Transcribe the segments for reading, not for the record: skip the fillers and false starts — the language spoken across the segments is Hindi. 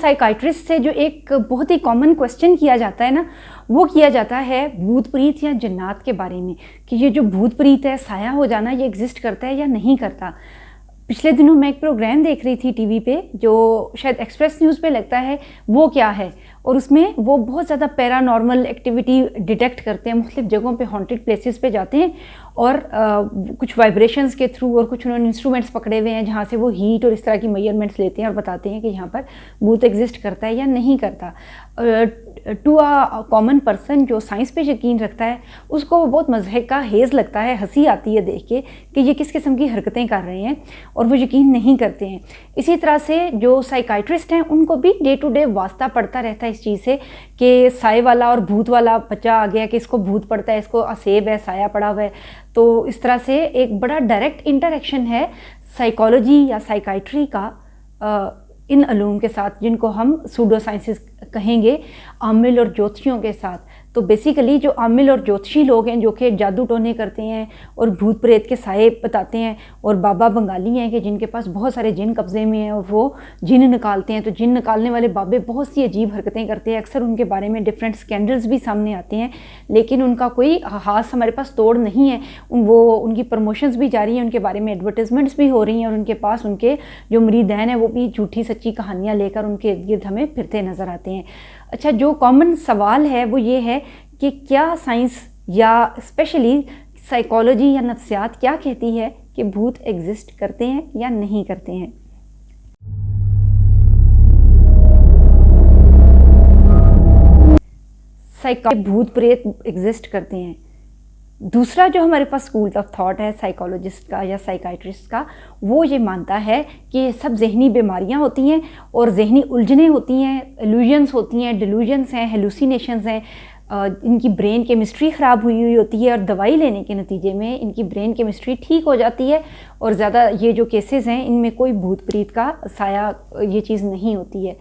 साइकाइट्रिस्ट से जो एक बहुत ही कॉमन क्वेश्चन किया जाता है ना, वो किया जाता है भूत प्रीत या जिन्नात के बारे में, कि ये जो भूत प्रीत है, साया हो जाना, ये एग्जिस्ट करता है या नहीं करता। पिछले दिनों मैं एक प्रोग्राम देख रही थी टीवी पे, जो शायद एक्सप्रेस न्यूज़ पे लगता है, वो क्या है, और उसमें वो बहुत ज़्यादा पैरानॉर्मल एक्टिविटी डिटेक्ट करते हैं, मुख्तलिफ जगहों पे हॉन्टेड प्लेसेस पे जाते हैं और कुछ वाइब्रेशंस के थ्रू और कुछ उन्होंने इंस्ट्रूमेंट्स पकड़े हुए हैं जहाँ से वो हीट और इस तरह की मेजरमेंट्स लेते हैं और बताते हैं कि यहाँ पर भूत एग्जिस्ट करता है या नहीं करता। टू अ कॉमन पर्सन जो साइंस पे यकीन रखता है, उसको वो बहुत मज़े का हेज़ लगता है, हंसी आती है देख के कि ये किस किस्म की हरकतें कर रहे हैं, और वो यकीन नहीं करते हैं। इसी तरह से जो साइकाइट्रिस्ट हैं, उनको भी डे टू डे वास्ता पड़ता रहता है इस चीज़ से कि साए वाला और भूत वाला बच्चा आ गया कि इसको भूत पड़ता है, इसको असेब है, साया पड़ा हुआ है। तो इस तरह से एक बड़ा डायरेक्ट इंटरेक्शन है साइकोलॉजी या साइकाइट्री का इन अलूम के साथ, जिनको हम सूडो साइंसेस कहेंगे, आमिल और ज्योतिषियों के साथ। तो बेसिकली जो आमिल और ज्योतिषी लोग हैं, जो कि जादू टोने करते हैं और भूत प्रेत के साए बताते हैं, और बाबा बंगाली हैं कि जिनके पास बहुत सारे जिन कब्जे में हैं और वो जिन निकालते हैं। तो जिन निकालने वाले बाबे बहुत सी अजीब हरकतें करते हैं, अक्सर उनके बारे में डिफरेंट स्कैंडल्स भी सामने आते हैं, लेकिन उनका कोई हाथ हमारे पास तोड़ नहीं है। उनकी प्रमोशंस भी जारी हैं, उनके बारे में एडवर्टाइजमेंट्स भी हो रही हैं, और उनके पास उनके जो मरीदान हैं वो भी झूठी सच्ची कहानियाँ लेकर उनके इर्द गिर्द हमें फिरते नज़र आते हैं। अच्छा, जो कॉमन सवाल है वो ये है कि क्या साइंस या स्पेशली साइकोलॉजी या नफ्सियात क्या कहती है कि भूत एग्जिस्ट करते हैं या नहीं करते हैं। भूत प्रेत एग्जिस्ट करते हैं। दूसरा जो हमारे पास स्कूल ऑफ थॉट है साइकोलॉजिस्ट का या साइकाइट्रिस्ट का, वो ये मानता है कि ये सब जहनी बीमारियां होती हैं और जहनी उलझनें होती हैं, इल्यूजन्स होती हैं, डिल्यूजन्स हैं, हेलुसिनेशंस हैं। इनकी ब्रेन केमिस्ट्री ख़राब हुई होती है और दवाई लेने के नतीजे में इनकी ब्रेन केमिस्ट्री ठीक हो जाती है, और ज़्यादा ये जो केसेस हैं इनमें कोई भूत प्रीत का साया ये चीज़ नहीं होती है।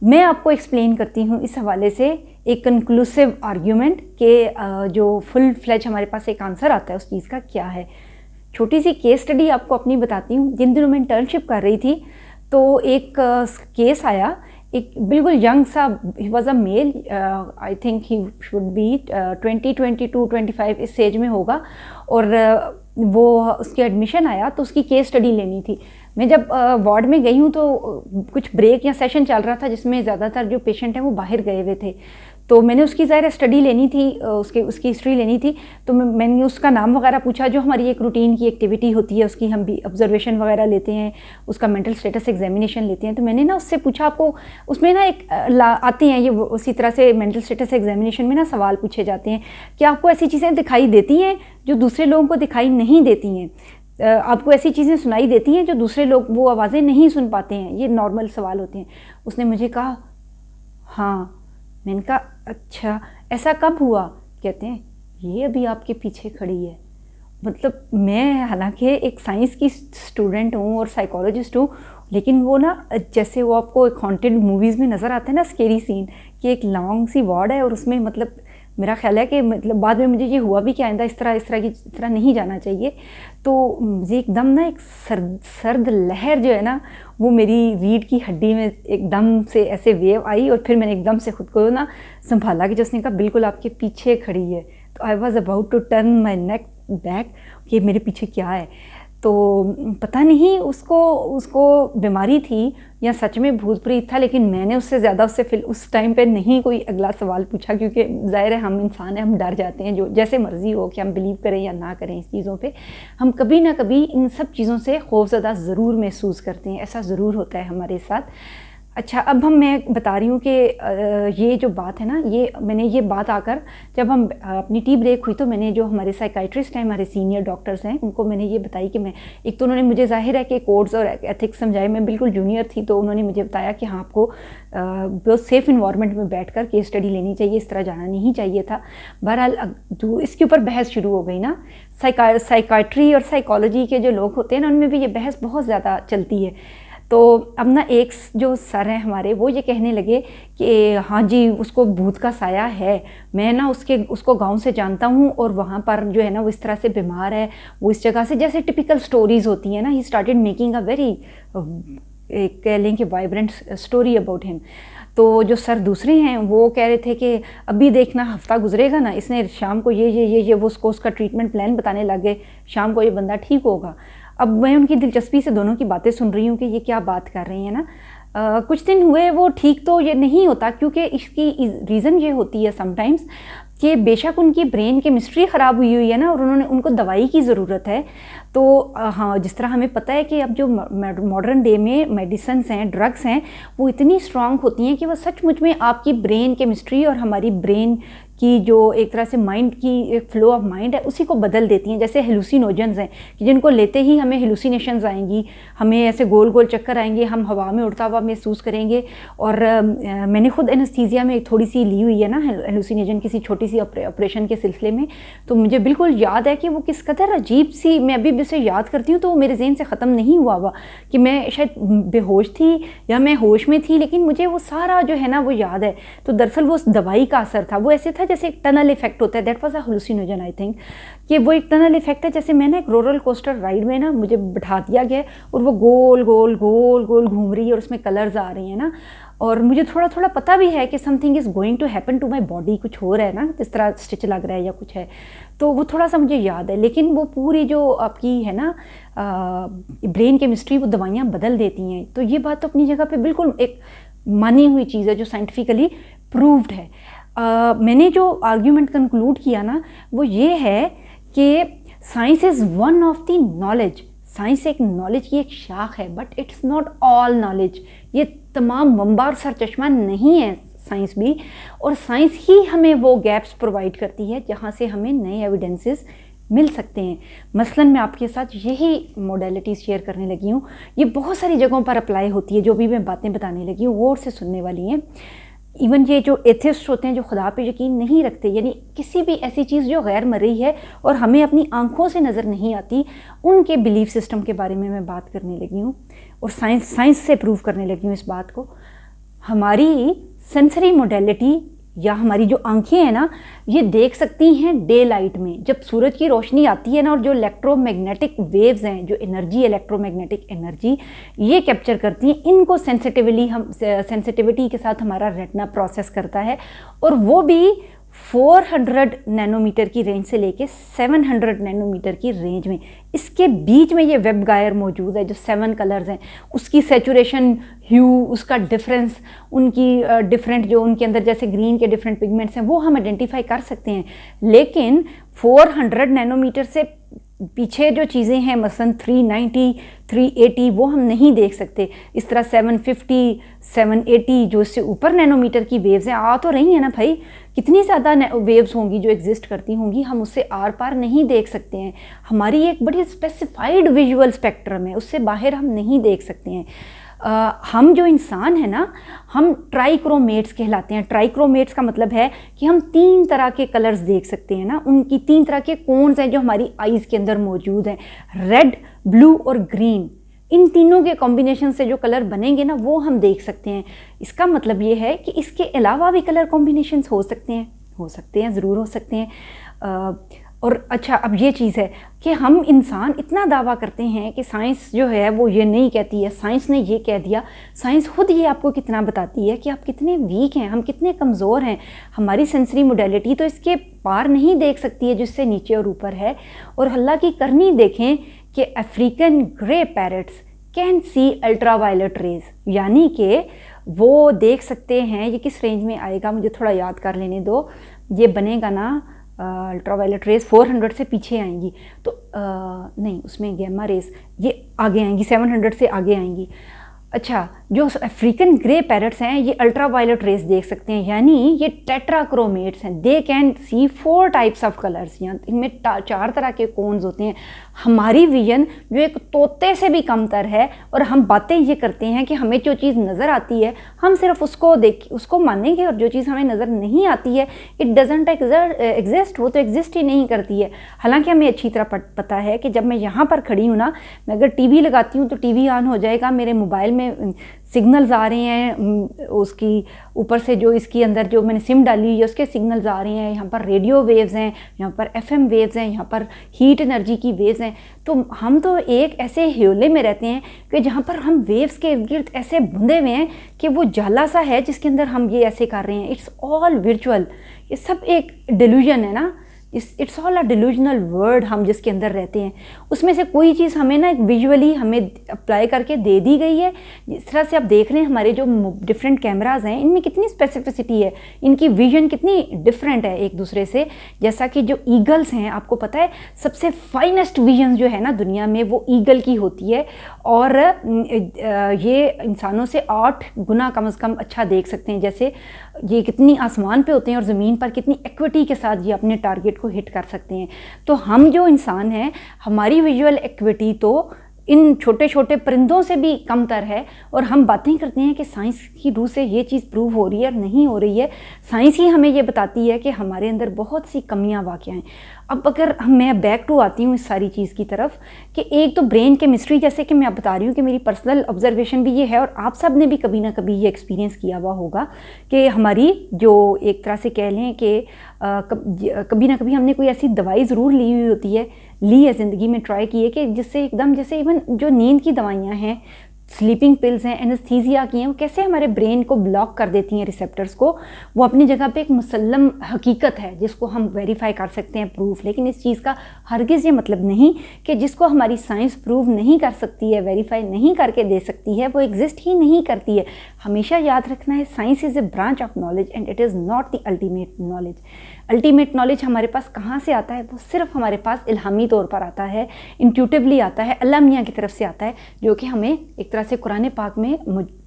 मैं आपको एक्सप्लेन करती हूँ इस हवाले से एक कंक्लूसिव आर्ग्यूमेंट के जो फुल फ्लेज हमारे पास एक आंसर आता है उस चीज़ का क्या है। छोटी सी केस स्टडी आपको अपनी बताती हूँ। जिन दिनों मैं इंटर्नशिप कर रही थी तो एक केस आया, एक बिल्कुल यंग सा, he was a male, I think he should be 22-25 इस एज में होगा, और वो उसकी एडमिशन आया तो उसकी केस स्टडी लेनी थी। मैं जब वार्ड में गई हूँ तो कुछ ब्रेक या सेशन चल रहा था जिसमें ज़्यादातर जो पेशेंट हैं वो बाहर गए हुए थे, तो मैंने उसकी ज़ाहिर स्टडी लेनी थी, उसकी हिस्ट्री लेनी थी। तो मैंने उसका नाम वगैरह पूछा, जो हमारी एक रूटीन की एक्टिविटी होती है उसकी हम भी ऑब्जर्वेशन वगैरह लेते हैं, उसका मेंटल स्टेटस एग्जामिनेशन लेते हैं। तो मैंने ना उससे पूछा, आपको उसमें ना एक आते हैं ये उसी तरह से मेंटल स्टेटस एग्जामिनेशन में ना सवाल पूछे जाते हैं कि आपको ऐसी चीज़ें दिखाई देती हैं जो दूसरे लोगों को दिखाई नहीं देती हैं, आपको ऐसी चीज़ें सुनाई देती हैं जो दूसरे लोग वो आवाज़ें नहीं सुन पाते हैं। ये नॉर्मल सवाल होते हैं। उसने मुझे कहा हाँ। मैंने कहा अच्छा, ऐसा कब हुआ? कहते हैं ये अभी आपके पीछे खड़ी है। मतलब मैं हालांकि एक साइंस की स्टूडेंट हूँ और साइकोलॉजिस्ट हूँ, लेकिन वो ना जैसे वो आपको एक हॉन्टेड मूवीज़ में नज़र आता है ना, स्केरी सीन, कि एक लॉन्ग सी वार्ड है और उसमें मतलब मेरा ख्याल है कि मतलब बाद में मुझे ये हुआ भी कि आइंदा इस तरह नहीं जाना चाहिए। तो मुझे एकदम ना एक सर्द लहर जो है ना, वो मेरी रीढ़ की हड्डी में एकदम से ऐसे वेव आई, और फिर मैंने एकदम से खुद को ना संभाला कि जिसने कहा बिल्कुल आपके पीछे खड़ी है। तो I was about to turn my neck back कि मेरे पीछे क्या है। तो पता नहीं उसको बीमारी थी या सच में भूत प्रीत था, लेकिन मैंने उससे ज़्यादा फिर उस टाइम पे नहीं कोई अगला सवाल पूछा, क्योंकि ज़ाहिर है हम इंसान हैं, हम डर जाते हैं, जो जैसे मर्ज़ी हो कि हम बिलीव करें या ना करें इस चीज़ों पे, हम कभी ना कभी इन सब चीज़ों से खौफज़दा ज़रूर महसूस करते हैं, ऐसा ज़रूर होता है हमारे साथ। अच्छा, अब मैं बता रही हूँ कि ये जो बात है ना, मैंने ये बात आकर जब हम अपनी टी ब्रेक हुई तो मैंने जो हमारे साइकाइट्रिस्ट हैं, हमारे सीनियर डॉक्टर्स हैं, उनको मैंने ये बताई कि मैं एक तो उन्होंने मुझे ज़ाहिर है कि कोड्स और एथिक्स समझाए, मैं बिल्कुल जूनियर थी, तो उन्होंने मुझे बताया कि हाँ आपको बहुत सेफ़ इन्वायरमेंट में बैठकर केस स्टडी लेनी चाहिए, इस तरह जाना नहीं चाहिए था। बहरहाल जो इसके ऊपर बहस शुरू हो गई ना, साइकाइट्री और साइकोलॉजी के जो लोग होते हैं ना, उनमें भी ये बहस बहुत ज़्यादा चलती है। तो अब ना एक जो सर हैं हमारे, वो ये कहने लगे कि हाँ जी उसको भूत का साया है, मैं ना उसको गांव से जानता हूँ, और वहाँ पर जो है ना वो इस तरह से बीमार है, वो इस जगह से, जैसे टिपिकल स्टोरीज़ होती हैं ना। He started making a very एक कह लें कि वाइब्रेंट स्टोरी अबाउट हिम। तो जो सर दूसरे हैं वो कह रहे थे कि अभी देखना हफ्ता गुजरेगा ना, इसने शाम को ये वो उसका ट्रीटमेंट प्लान बताने लग गए, शाम को ये बंदा ठीक होगा। अब मैं उनकी दिलचस्पी से दोनों की बातें सुन रही हूँ कि ये क्या बात कर रही हैं ना। कुछ दिन हुए वो ठीक, तो ये नहीं होता क्योंकि इसकी रीज़न ये होती है समटाइम्स कि बेशक उनकी ब्रेन केमिस्ट्री ख़राब हुई है ना, और उनको दवाई की ज़रूरत है। तो हाँ, जिस तरह हमें पता है कि अब जो मॉडर्न डे में मेडिसिन्स हैं, ड्रग्स हैं, वो इतनी स्ट्रांग होती हैं कि वो सचमुच में आपकी ब्रेन केमिस्ट्री और हमारी ब्रेन की जो एक तरह से माइंड की एक फ्लो ऑफ माइंड है उसी को बदल देती हैं। जैसे हेलुसिनोजेंस हैं कि जिनको लेते ही हमें हेलुसिनेशंस आएंगी, हमें ऐसे गोल गोल चक्कर आएंगे, हम हवा में उड़ता हुआ महसूस करेंगे। और मैंने खुद एनेस्थीसिया में थोड़ी सी ली हुई है ना हेलुसिनेशन, किसी छोटी सी ऑपरेशन के सिलसिले में, तो मुझे बिल्कुल याद है कि वो किस कदर अजीब सी, मैं अभी भी उसे याद करती हूँ तो वो मेरे जहन से ख़त्म नहीं हुआ कि मैं शायद बेहोश थी या मैं होश में थी, लेकिन मुझे वो सारा जो है ना वो याद है। तो दरअसल वो उस दवाई का असर था। वो ऐसे था जैसे एक टनल इफेक्ट होता है, that was a hallucinogen I think, कि वो एक टनल इफेक्ट है। जैसे मैंने एक रोलर कोस्टर राइड में ना मुझे बिठा दिया गया और वो गोल गोल गोल गोल घूम रही है और उसमें कलर्स आ रही हैं ना, और मुझे थोड़ा थोड़ा पता भी है कि something is going to happen to my body, कुछ हो रहा है ना, जिस तरह स्टिच लग रहा है या कुछ है, तो वो थोड़ा सा मुझे याद है। लेकिन वो पूरी जो आपकी है ना ब्रेन केमिस्ट्री, वो दवाइयाँ बदल देती हैं। तो ये बात तो अपनी जगह पे बिल्कुल एक मानी हुई चीज़ है जो साइंटिफिकली प्रूव्ड है। मैंने जो आर्ग्यूमेंट कंक्लूड किया ना वो ये है कि science is one of the knowledge. Science एक नॉलेज की एक शाख है, but it's not all knowledge. ये तमाम बम्बार सर चश्मा नहीं है साइंस भी, और साइंस ही हमें वो गैप्स प्रोवाइड करती है जहाँ से हमें नए एविडेंसेस मिल सकते हैं। मसलन मैं आपके साथ यही मोडेलिटीज़ शेयर करने लगी हूँ, ये बहुत सारी जगहों पर अप्लाई होती है। जो भी मैं बातें बताने लगी हूँ गौर से सुनने वाली हैं। इवन ये जो एथिस्ट होते हैं, जो खुदा पे यकीन नहीं रखते, यानी किसी भी ऐसी चीज़ जो गैर मर्ई है और हमें अपनी आंखों से नज़र नहीं आती, उनके बिलीफ सिस्टम के बारे में मैं बात करने लगी हूँ और साइंस से प्रूव करने लगी हूँ इस बात को। हमारी सेंसरी मोडेलिटी या हमारी जो आंखें हैं ना, ये देख सकती हैं डे लाइट में, जब सूरज की रोशनी आती है ना, और जो इलेक्ट्रोमैग्नेटिक वेव्स हैं, जो एनर्जी, इलेक्ट्रोमैग्नेटिक एनर्जी ये कैप्चर करती हैं, इनको सेंसिटिविटी के साथ हमारा रेटिना प्रोसेस करता है, और वो भी 400 नैनोमीटर की रेंज से लेके 700 नैनोमीटर की रेंज में। इसके बीच में ये वेब गायर मौजूद है, जो 7 कलर्स हैं, उसकी सैचुरेशन, ह्यू, उसका डिफरेंस, उनकी डिफरेंट जो उनके अंदर जैसे ग्रीन के डिफरेंट पिगमेंट्स हैं वो हम आइडेंटिफाई कर सकते हैं। लेकिन 400 नैनोमीटर से पीछे जो चीज़ें हैं, मसलन 390, 380, वो हम नहीं देख सकते। इस तरह 750, 780 जो इससे ऊपर नैनोमीटर की वेव्स हैं, आ तो रही हैं ना भाई, कितनी ज़्यादा वेव्स होंगी जो एग्जिस्ट करती होंगी, हम उससे आर पार नहीं देख सकते हैं। हमारी एक बड़ी स्पेसिफाइड विजुअल स्पेक्ट्रम है, उससे बाहर हम नहीं देख सकते हैं। हम जो इंसान है ना, हम ट्राइक्रोमेट्स कहलाते हैं। ट्राइक्रोमेट्स का मतलब है कि हम 3 तरह के कलर्स देख सकते हैं ना, उनकी 3 तरह के कोन्स हैं जो हमारी आईज़ के अंदर मौजूद हैं, रेड, ब्लू और ग्रीन। इन तीनों के कॉम्बिनेशन से जो कलर बनेंगे ना वो हम देख सकते हैं। इसका मतलब ये है कि इसके अलावा भी कलर कॉम्बिनेशंस हो सकते हैं, ज़रूर हो सकते हैं। और अच्छा, अब ये चीज़ है कि हम इंसान इतना दावा करते हैं कि साइंस जो है वो ये नहीं कहती है, साइंस ने ये कह दिया। साइंस खुद ये आपको कितना बताती है कि आप कितने वीक हैं, हम कितने कमज़ोर हैं। हमारी सेंसरी मोडेलिटी तो इसके पार नहीं देख सकती है, जिससे नीचे और ऊपर है। और अल्लाह की करनी देखें कि African grey parrots can see ultraviolet rays, यानी कि वो देख सकते हैं। ये किस रेंज में आएगा मुझे थोड़ा याद कर लेने दो, ये बनेगा ना अल्ट्रावायलेट रेज 400 से पीछे आएंगी, तो नहीं, उसमें गैमा रेज ये आगे आएंगी, 700 से आगे आएंगी। अच्छा, जो अफ्रीकन ग्रे पैरट्स हैं ये अल्ट्रावायलेट रेज देख सकते हैं, यानी ये टेट्राक्रोमेट्स हैं। They can see 4 types of colours, यहाँ इनमें 4 तरह के कोन्स होते हैं। हमारी विजन जो एक तोते से भी कमतर है, और हम बातें ये करते हैं कि हमें जो चीज़ नज़र आती है हम सिर्फ उसको मानेंगे, और जो चीज़ हमें नज़र नहीं आती है इट डजेंट एग्जिस्ट, वो तो एग्जिस्ट ही नहीं करती है। हालांकि हमें अच्छी तरह पता है कि जब मैं यहाँ पर खड़ी हूँ ना, मैं अगर टीवी लगाती हूँ तो टीवी ऑन हो जाएगा, मेरे मोबाइल में सिग्नल्स आ रहे हैं, उसकी ऊपर से जो इसके अंदर जो मैंने सिम डाली हुई है उसके सिग्नल्स आ रहे हैं, यहाँ पर रेडियो वेव्स हैं, यहाँ पर FM वेव्स हैं, यहाँ पर हीट एनर्जी की वेव्स हैं। तो हम तो एक ऐसे ह्योले में रहते हैं कि जहाँ पर हम वेव्स के इर्द गिर्द ऐसे बंधे हुए हैं कि वो जाला सा है जिसके अंदर हम ये ऐसे कर रहे हैं। इट्स ऑल वर्चुअल, ये सब एक डिल्यूजन है ना, it's all a delusional word हम जिसके अंदर रहते हैं। उसमें से कोई चीज़ हमें ना विजुअली हमें अप्लाई करके दे दी गई है। जिस तरह से आप देख रहे हैं हमारे जो डिफरेंट कैमराज हैं इनमें कितनी स्पेसिफिसिटी है, इनकी विजन कितनी डिफरेंट है एक दूसरे से। जैसा कि जो ईगल्स हैं, आपको पता है सबसे फाइनेस्ट विजन जो है ना दुनिया में वो ईगल की होती है, और ये इंसानों से 8 गुना कम से कम अच्छा देख सकते हैं। जैसे ये कितनी आसमान पे होते हैं और ज़मीन पर कितनी एक्विटी के साथ ये अपने टारगेट को हिट कर सकते हैं। तो हम जो इंसान हैं, हमारी विजुअल एक्विटी तो इन छोटे छोटे परिंदों से भी कमतर है। और हम बातें करते हैं कि साइंस की रूह से ये चीज़ प्रूव हो रही है और नहीं हो रही है। साइंस ही हमें ये बताती है कि हमारे अंदर बहुत सी कमियां वाक़ हैं। अब अगर मैं बैक टू आती हूँ इस सारी चीज़ की तरफ कि एक तो ब्रेन केमिस्ट्री, जैसे कि मैं आप बता रही हूँ कि मेरी पर्सनल ऑब्जर्वेशन भी ये है और आप सब ने भी कभी ना कभी ये एक्सपीरियंस किया हुआ होगा कि हमारी जो एक तरह से कह लें कि कभी ना कभी हमने कोई ऐसी दवाई ज़रूर ली हुई होती है, ली है ज़िंदगी में, ट्राई की है कि जिससे एकदम जैसे इवन जो नींद की दवाइयाँ हैं, स्लीपिंग पिल्स हैं, एनेस्थीसिया की हैं, वो कैसे हमारे ब्रेन को ब्लॉक कर देती हैं रिसेप्टर्स को। वो अपनी जगह पे एक मुसल्लम हकीकत है जिसको हम वेरीफाई कर सकते हैं, प्रूफ। लेकिन इस चीज़ का हरगिज़ ये मतलब नहीं कि जिसको हमारी साइंस प्रूव नहीं कर सकती है, वेरीफाई नहीं करके दे सकती है, वो एग्जिस्ट ही नहीं करती है। हमेशा याद रखना है, science is a branch of knowledge and it is not the ultimate knowledge. Ultimate knowledge हमारे पास कहाँ से आता है? वो सिर्फ हमारे पास इल्हामी तौर पर आता है, इंट्यूटिवली आता है, अल्लाह मियाँ की तरफ से आता है, जो कि हमें एक तरह से कुरान पाक में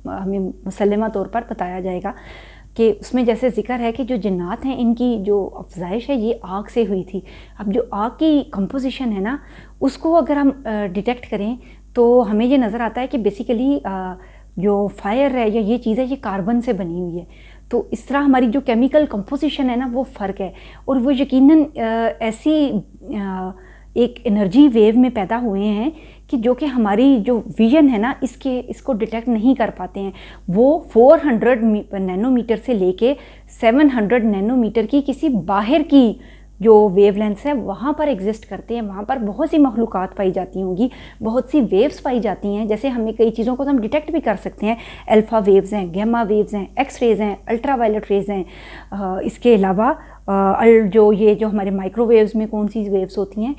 हमें मुसल्लमा तौर पर बताया जाएगा कि उसमें जैसे जिक्र है कि जो जिन्नात हैं इनकी जो अफजाइश है ये आग से हुई थी। अब जो आग की कंपोजिशन है ना, उसको अगर हम डिटेक्ट करें तो हमें ये नज़र आता है कि बेसिकली जो फायर है या ये चीज़ है ये कार्बन से बनी हुई है। तो इस तरह हमारी जो केमिकल कंपोजिशन है ना वो फ़र्क है, और वो यकीनन ऐसी एक एनर्जी वेव में पैदा हुए हैं कि जो कि हमारी जो विजन है ना इसको डिटेक्ट नहीं कर पाते हैं। वो 400 नैनोमीटर से लेके 700 नैनोमीटर की किसी बाहर की जो वेवलेंथ्स है वहाँ पर एग्जिस्ट करते हैं। वहाँ पर बहुत सी मखलूक़ात पाई जाती होंगी, बहुत सी वेव्स पाई जाती हैं। जैसे हमें कई चीज़ों को तो हम डिटेक्ट भी कर सकते हैं, अल्फ़ा वेव्स हैं, गैमा वेव्स हैं, एक्स रेज़ हैं, अल्ट्रा वायलेट रेज़ हैं। इसके अलावा जो हमारे माइक्रोवेव्स में कौन सी वेव्स होती हैं,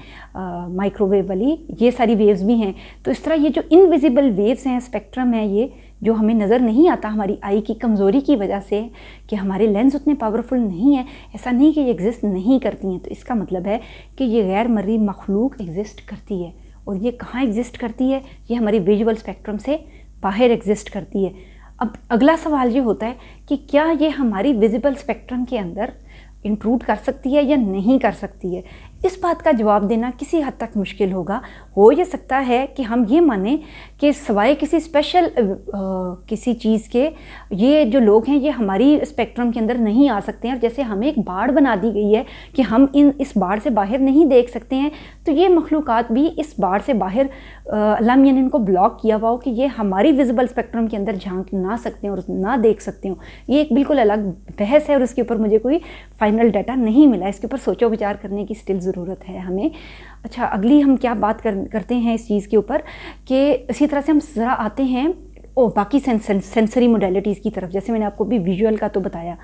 माइक्रोवेव वाली, ये सारी वेव्स भी हैं। तो इस तरह ये जो इनविजिबल वेव्स हैं, स्पेक्ट्रम है, ये जो हमें नज़र नहीं आता हमारी आई की कमज़ोरी की वजह से कि हमारे लेंस उतने पावरफुल नहीं है। ऐसा नहीं कि ये एग्जिस्ट नहीं करती हैं, तो इसका मतलब है कि ये गैर मर्री मखलूक एग्जिस्ट करती है। और ये कहाँ एग्जिस्ट करती है? ये हमारी विजुअल स्पेक्ट्रम से बाहर एग्जिस्ट करती है। अब अगला सवाल ये होता है कि क्या ये हमारी विजिबल स्पेक्ट्रम के अंदर इंट्रूड कर सकती है या नहीं कर सकती है? इस बात का जवाब देना किसी हद तक मुश्किल होगा। हो ये सकता है कि हम ये माने कि सवाए किसी स्पेशल किसी चीज़ के ये जो लोग हैं ये हमारी स्पेक्ट्रम के अंदर नहीं आ सकते हैं। और जैसे हमें एक बाड़ बना दी गई है कि हम इस बाड़ से बाहर नहीं देख सकते हैं, तो ये मखलूक़ात भी इस बाड़ से बाहर अल्लाह मियां ने इनको ब्लॉक किया हुआ हो कि ये हमारी विजिबल स्पेक्ट्रम के अंदर झांक ना सकते हैं और ना देख सकते हो। ये एक बिल्कुल अलग बहस है और उसके ऊपर मुझे कोई फाइनल डाटा नहीं मिला। इसके ऊपर सोचो विचार करने की स्टिल ज़रूरत है हमें। अच्छा, अगली हम क्या बात करते हैं इस चीज़ के ऊपर कि इसी तरह से हम ज़रा आते हैं बाकी सेंसरी मोडेलिटीज़ की तरफ। जैसे मैंने आपको भी विजुअल का तो बताया,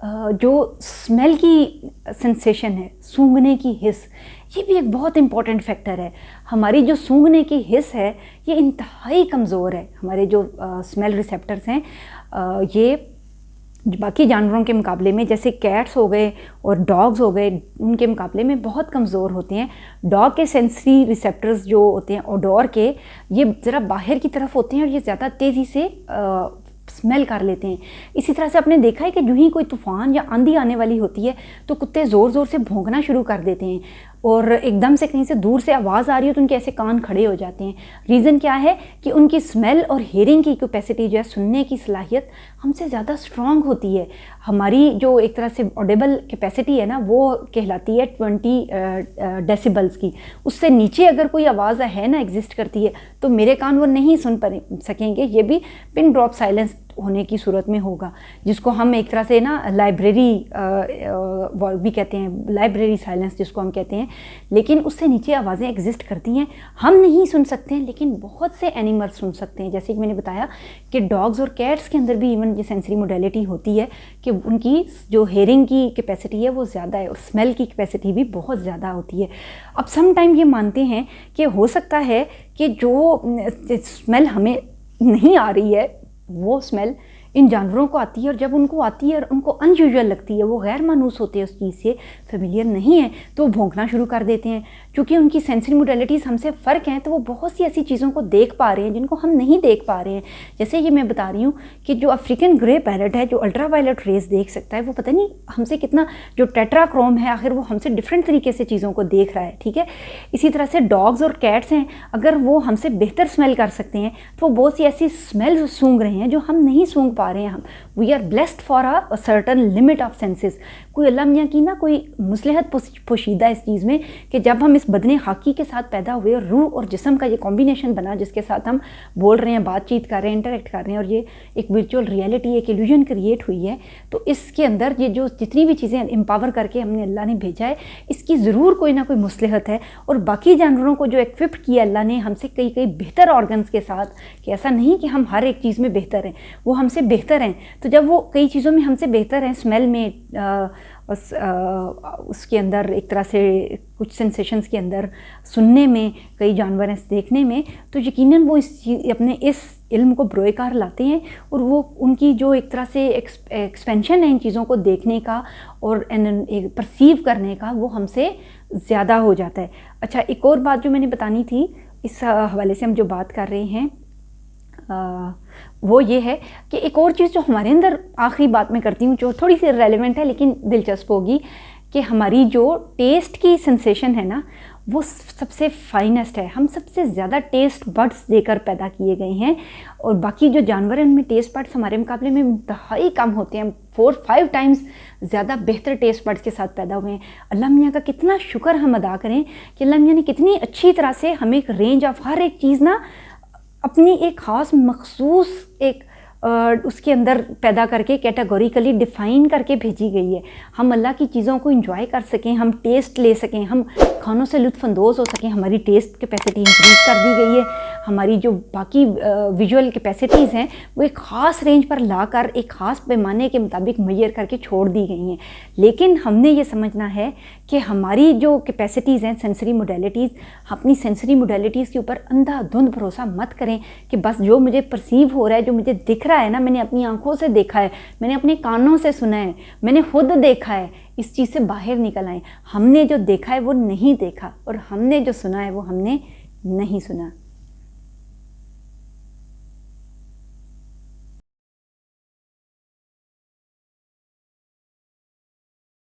जो स्मेल की सेंसेशन है, सूंघने की हिस्स, ये भी एक बहुत इंपॉर्टेंट फैक्टर है। हमारी जो सूंघने की हिस्स है ये इंतहाई कमज़ोर है। हमारे जो स्मेल रिसेप्टर्स हैं ये बाकी जानवरों के मुकाबले में, जैसे कैट्स हो गए और डॉग्स हो गए, उनके मुकाबले में बहुत कमज़ोर होते हैं। डॉग के सेंसरी रिसेप्टर्स जो होते हैं ओडोर के, ये ज़रा बाहर की तरफ होते हैं और ये ज़्यादा तेज़ी से स्मेल कर लेते हैं। इसी तरह से आपने देखा है कि जो ही कोई तूफ़ान या आंधी आने वाली होती है तो कुत्ते ज़ोर ज़ोर से भौंकना शुरू कर देते हैं। और एकदम से कहीं से दूर से आवाज़ आ रही हो तो उनके ऐसे कान खड़े हो जाते हैं। रीज़न क्या है कि उनकी स्मेल और हेयरिंग की कैपेसिटी जो है, सुनने की सलाहियत हमसे ज़्यादा स्ट्रॉन्ग होती है। हमारी जो एक तरह से ऑडिबल कैपेसिटी है ना, वो कहलाती है 20 डेसिबल्स की। उससे नीचे अगर कोई आवाज़ है ना एग्जिस्ट करती है तो मेरे कान वो नहीं सुन सकेंगे। ये भी पिन ड्रॉप साइलेंस होने की सूरत में होगा, जिसको हम एक तरह से ना लाइब्रेरी भी कहते हैं, लाइब्रेरी साइलेंस जिसको हम कहते हैं। लेकिन उससे नीचे आवाज़ें एग्जिस्ट करती हैं, हम नहीं सुन सकते हैं लेकिन बहुत से एनिमल सुन सकते हैं। जैसे कि मैंने बताया कि डॉग्स और कैट्स के अंदर भी इवन ये सेंसरी मोडेलिटी होती है कि उनकी जो हेयरिंग की कैपेसिटी है वो ज़्यादा है और स्मेल की कैपेसिटी भी बहुत ज़्यादा होती है। अब सम टाइम ये मानते हैं कि हो सकता है कि जो स्मेल हमें नहीं आ रही है वो स्मेल इन जानवरों को आती है, और जब उनको आती है और उनको अनयूजुअल लगती है, वो गैर मानूस होते हैं, उस चीज़ से फेमिलियर नहीं है, तो वो भौंकना शुरू कर देते हैं। क्योंकि उनकी सेंसरी मोडेलिटीज़ हमसे फ़र्क हैं तो वो बहुत सी ऐसी चीज़ों को देख पा रहे हैं जिनको हम नहीं देख पा रहे हैं। जैसे ये मैं बता रही हूँ कि जो अफ्रीकन ग्रे पैरट है, जो अल्ट्रा वायलेट रेज देख सकता है, वो पता नहीं हमसे कितना, जो टेट्राक्रोम है आखिर वो हमसे डिफरेंट तरीके से चीज़ों को देख रहा है। ठीक है, इसी तरह से डॉग्स और कैट्स हैं, अगर वो हमसे बेहतर स्मेल कर सकते हैं तो वो बहुत सी ऐसी स्मेल सूंघ रहे हैं जो हम नहीं सूंघ पा रहे हैं। हम we are blessed for a certain limit of senses. कोई अल्लाह मियाँ की ना कोई मुसलहत पोशीदा इस चीज़ में कि जब हम इस बदने खाकी के साथ पैदा हुए और रूह और जिस्म का ये कॉम्बिनेशन बना, जिसके साथ हम बोल रहे हैं, बातचीत कर रहे हैं, इंटरेक्ट कर रहे हैं, और ये एक वर्चुअल रियलिटी, एक इल्यूजन क्रिएट हुई है। तो इसके अंदर ये जो जितनी भी चीज़ें एम्पावर करके हमने अल्लाह ने भेजा है, इसकी ज़रूर कोई ना कोई मुसलहत है। और बाकी जानवरों को जो इक्विप्ड किया अल्लाह ने हमसे कई कई बेहतर ऑर्गन्स के साथ, कि ऐसा नहीं कि हम हर एक चीज़ में बेहतर हैं, वो हमसे बेहतर हैं। तो जब वो कई चीज़ों में हमसे बेहतर हैं, स्मेल में, उसके अंदर एक तरह से कुछ सेंसेशंस के अंदर, सुनने में, कई जानवर हैं देखने में, तो यकीनन वो अपने इस इल्म को बरोएकार लाते हैं। और वो उनकी जो एक तरह से एक्सपेंशन है इन चीज़ों को देखने का और परसीव करने का, वो हमसे ज़्यादा हो जाता है। अच्छा, एक और बात जो मैंने बतानी थी इस हवाले से हम जो बात कर रहे हैं, वो ये है कि एक और चीज़ जो हमारे अंदर, आखिरी बात मैं करती हूँ जो थोड़ी सी रेलेवेंट है लेकिन दिलचस्प होगी, कि हमारी जो टेस्ट की सेंसेशन है ना, वो सबसे फाइनेस्ट है। हम सबसे ज़्यादा टेस्ट बड्स देकर पैदा किए गए हैं, और बाकी जो जानवर हैं उनमें टेस्ट बड्स हमारे मुकाबले में इंतहाई कम होते हैं। 4-5 टाइम्स ज़्यादा बेहतर टेस्ट बड्स के साथ पैदा हुए हैं। अल्लाह मियाँ का कितना शुक्र हम अदा करें कि अल्लाह मियाँ ने कितनी अच्छी तरह से हमें एक रेंज ऑफ हर एक चीज़ ना अपनी एक ख़ास मखसूस एक उसके अंदर पैदा करके कैटेगोरिकली डिफ़ाइन करके भेजी गई है। हम अल्लाह की चीज़ों को इंजॉय कर सकें, हम टेस्ट ले सकें, हम खानों से लुत्फ़अंदोज़ हो सकें। हमारी टेस्ट कैपेसिटी इंक्रीज़ कर दी गई है। हमारी जो बाकी विजुअल कैपेसिटीज़ हैं वो एक ख़ास रेंज पर लाकर एक ख़ास पैमाने के मुताबिक मेजर करके छोड़ दी गई हैं। लेकिन हमने ये समझना है कि हमारी जो कैपेसिटीज़ हैं, सेंसरी मोडेलिटीज़, अपनी सेंसरी मोडेलिटीज़ के ऊपर अंधाधुंध भरोसा मत करें कि बस जो मुझे परसीव हो रहा है, जो मुझे दिख रहा है ना, मैंने अपनी आंखों से देखा है, मैंने अपने कानों से सुना है, मैंने खुद देखा है, इस चीज़ से बाहर निकल आए। हमने जो देखा है वो नहीं देखा, और हमने जो सुना है वो हमने नहीं सुना।